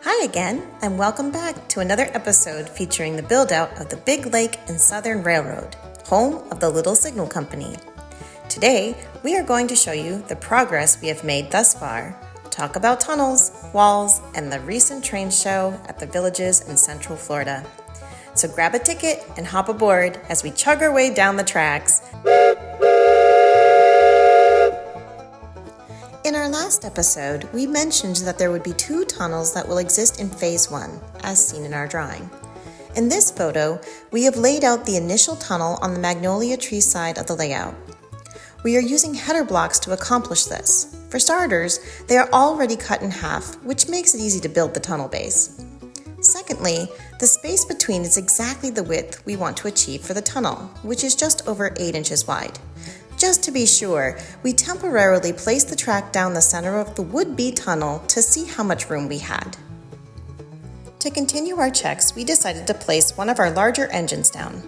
Hi again, and welcome back to another episode featuring the build-out of the Big Lake and Southern Railroad, home of the Little Signal Company. Today, we are going to show you the progress we have made thus far, talk about tunnels, walls, and the recent train show at the Villages in Central Florida. So grab a ticket and hop aboard as we chug our way down the tracks. In our last episode, we mentioned that there would be 2 tunnels that will exist in Phase 1, as seen in our drawing. In this photo, we have laid out the initial tunnel on the magnolia tree side of the layout. We are using header blocks to accomplish this. For starters, they are already cut in half, which makes it easy to build the tunnel base. Secondly, the space between is exactly the width we want to achieve for the tunnel, which is just over 8 inches wide. Just to be sure, we temporarily placed the track down the center of the would-be tunnel to see how much room we had. To continue our checks, we decided to place one of our larger engines down.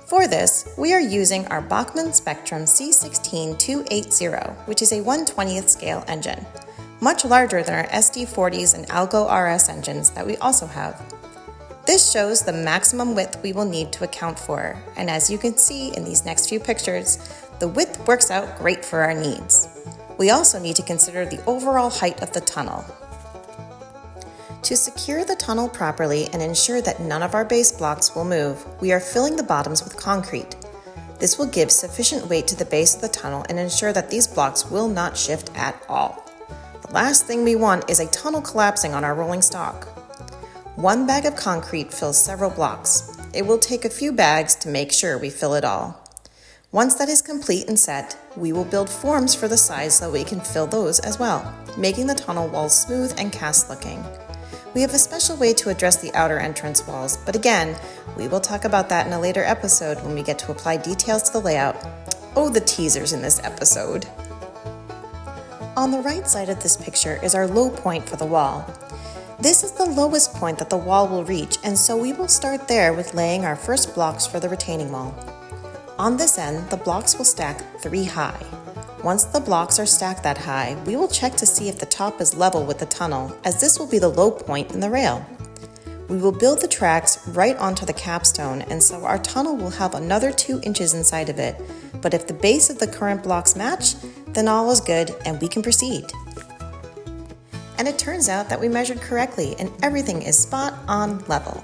For this, we are using our Bachmann Spectrum C16280, which is a 1/20th scale engine, much larger than our SD40s and Algo RS engines that we also have. This shows the maximum width we will need to account for, and as you can see in these next few pictures, the width works out great for our needs. We also need to consider the overall height of the tunnel. To secure the tunnel properly and ensure that none of our base blocks will move, we are filling the bottoms with concrete. This will give sufficient weight to the base of the tunnel and ensure that these blocks will not shift at all. The last thing we want is a tunnel collapsing on our rolling stock. 1 bag of concrete fills several blocks. It will take a few bags to make sure we fill it all. Once that is complete and set, we will build forms for the sides so we can fill those as well, making the tunnel walls smooth and cast looking. We have a special way to address the outer entrance walls, but again, we will talk about that in a later episode when we get to apply details to the layout. Oh, the teasers in this episode. On the right side of this picture is our low point for the wall. This is the lowest point that the wall will reach, and so we will start there with laying our first blocks for the retaining wall. On this end, the blocks will stack 3 high. Once the blocks are stacked that high, we will check to see if the top is level with the tunnel, as this will be the low point in the rail. We will build the tracks right onto the capstone, and so our tunnel will have another 2 inches inside of it. But if the base of the current blocks match, then all is good and we can proceed. And it turns out that we measured correctly and everything is spot on level.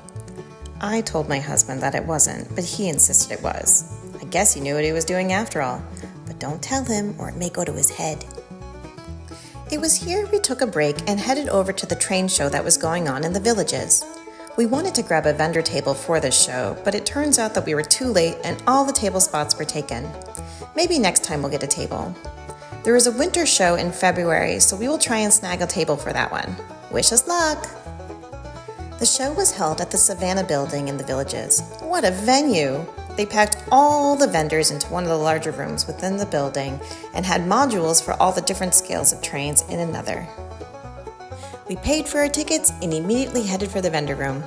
I told my husband that it wasn't, but he insisted it was. I guess he knew what he was doing after all, but don't tell him or it may go to his head. It was here we took a break and headed over to the train show that was going on in the Villages. We wanted to grab a vendor table for this show, but it turns out that we were too late and all the table spots were taken. Maybe next time we'll get a table. There is a winter show in February, so we will try and snag a table for that one. Wish us luck! The show was held at the Savannah Building in the Villages. What a venue! They packed all the vendors into one of the larger rooms within the building and had modules for all the different scales of trains in another. We paid for our tickets and immediately headed for the vendor room.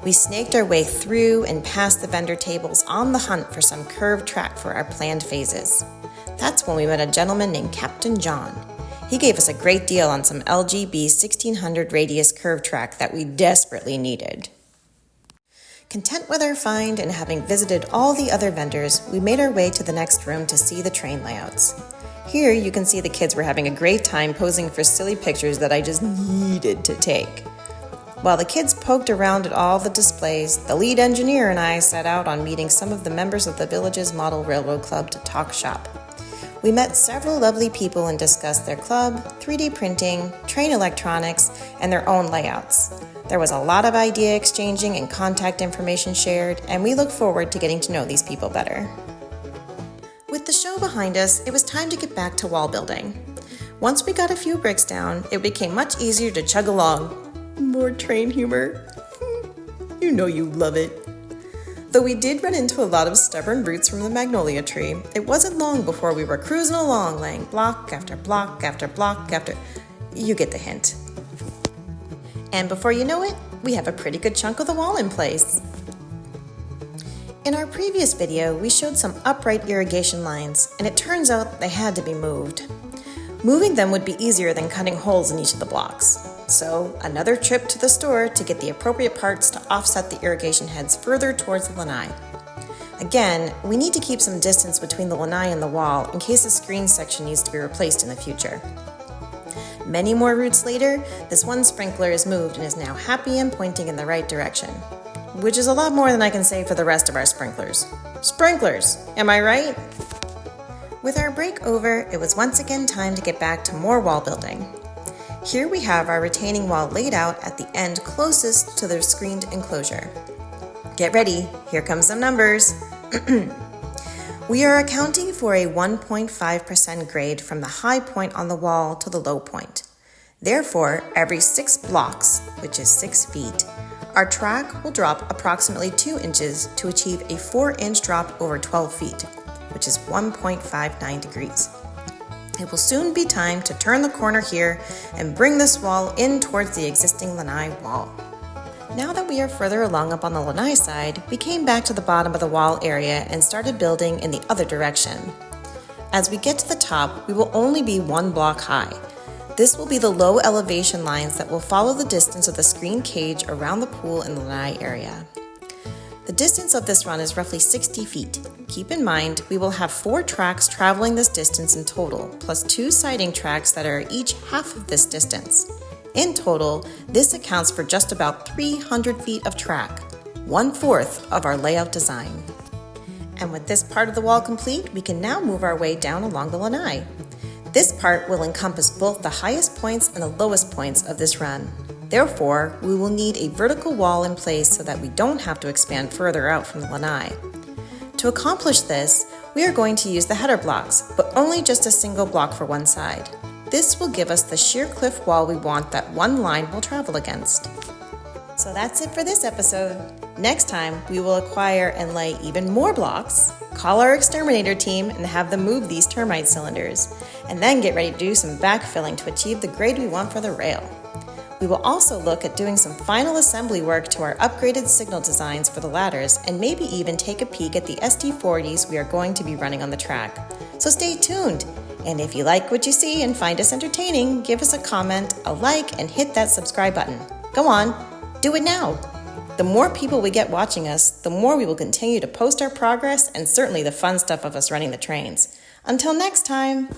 We snaked our way through and past the vendor tables on the hunt for some curved track for our planned phases. That's when we met a gentleman named Captain John. He gave us a great deal on some LGB 1600 radius curve track that we desperately needed. Content with our find and having visited all the other vendors, we made our way to the next room to see the train layouts. Here you can see the kids were having a great time posing for silly pictures that I just needed to take. While the kids poked around at all the displays, the lead engineer and I set out on meeting some of the members of the Villages Model Railroad Club to talk shop. We met several lovely people and discussed their club, 3D printing, train electronics, and their own layouts. There was a lot of idea exchanging and contact information shared, and we look forward to getting to know these people better. With the show behind us, it was time to get back to wall building. Once we got a few bricks down, it became much easier to chug along. More train humor. You know you love it. Though we did run into a lot of stubborn roots from the magnolia tree, it wasn't long before we were cruising along, laying block after block after block after... You get the hint. And before you know it, we have a pretty good chunk of the wall in place. In our previous video, we showed some upright irrigation lines, and it turns out they had to be moved. Moving them would be easier than cutting holes in each of the blocks. So another trip to the store to get the appropriate parts to offset the irrigation heads further towards the lanai. Again, we need to keep some distance between the lanai and the wall in case the screen section needs to be replaced in the future. Many more roots later, this one sprinkler is moved and is now happy and pointing in the right direction. Which is a lot more than I can say for the rest of our sprinklers. Sprinklers, am I right? With our break over, it was once again time to get back to more wall building. Here we have our retaining wall laid out at the end closest to the screened enclosure. Get ready, here comes some numbers. We are accounting for a 1.5% grade from the high point on the wall to the low point. Therefore, every 6 blocks, which is 6 feet, our track will drop approximately 2 inches to achieve a 4-inch drop over 12 feet, which is 1.59 degrees. It will soon be time to turn the corner here and bring this wall in towards the existing lanai wall. Now that we are further along up on the lanai side, we came back to the bottom of the wall area and started building in the other direction. As we get to the top, we will only be 1 block high. This will be the low elevation lines that will follow the distance of the screen cage around the pool in the lanai area. The distance of this run is roughly 60 feet. Keep in mind, we will have 4 tracks traveling this distance in total, plus 2 siding tracks that are each half of this distance. In total, this accounts for just about 300 feet of track, 1/4 of our layout design. And with this part of the wall complete, we can now move our way down along the lanai. This part will encompass both the highest points and the lowest points of this run. Therefore, we will need a vertical wall in place so that we don't have to expand further out from the lanai. To accomplish this, we are going to use the header blocks, but only just a single block for one side. This will give us the sheer cliff wall we want that one line will travel against. So that's it for this episode. Next time, we will acquire and lay even more blocks, call our exterminator team and have them move these termite cylinders, and then get ready to do some backfilling to achieve the grade we want for the rail. We will also look at doing some final assembly work to our upgraded signal designs for the ladders and maybe even take a peek at the ST40s we are going to be running on the track. So stay tuned! And if you like what you see and find us entertaining, give us a comment, a like, and hit that subscribe button. Go on, do it now! The more people we get watching us, the more we will continue to post our progress and certainly the fun stuff of us running the trains. Until next time!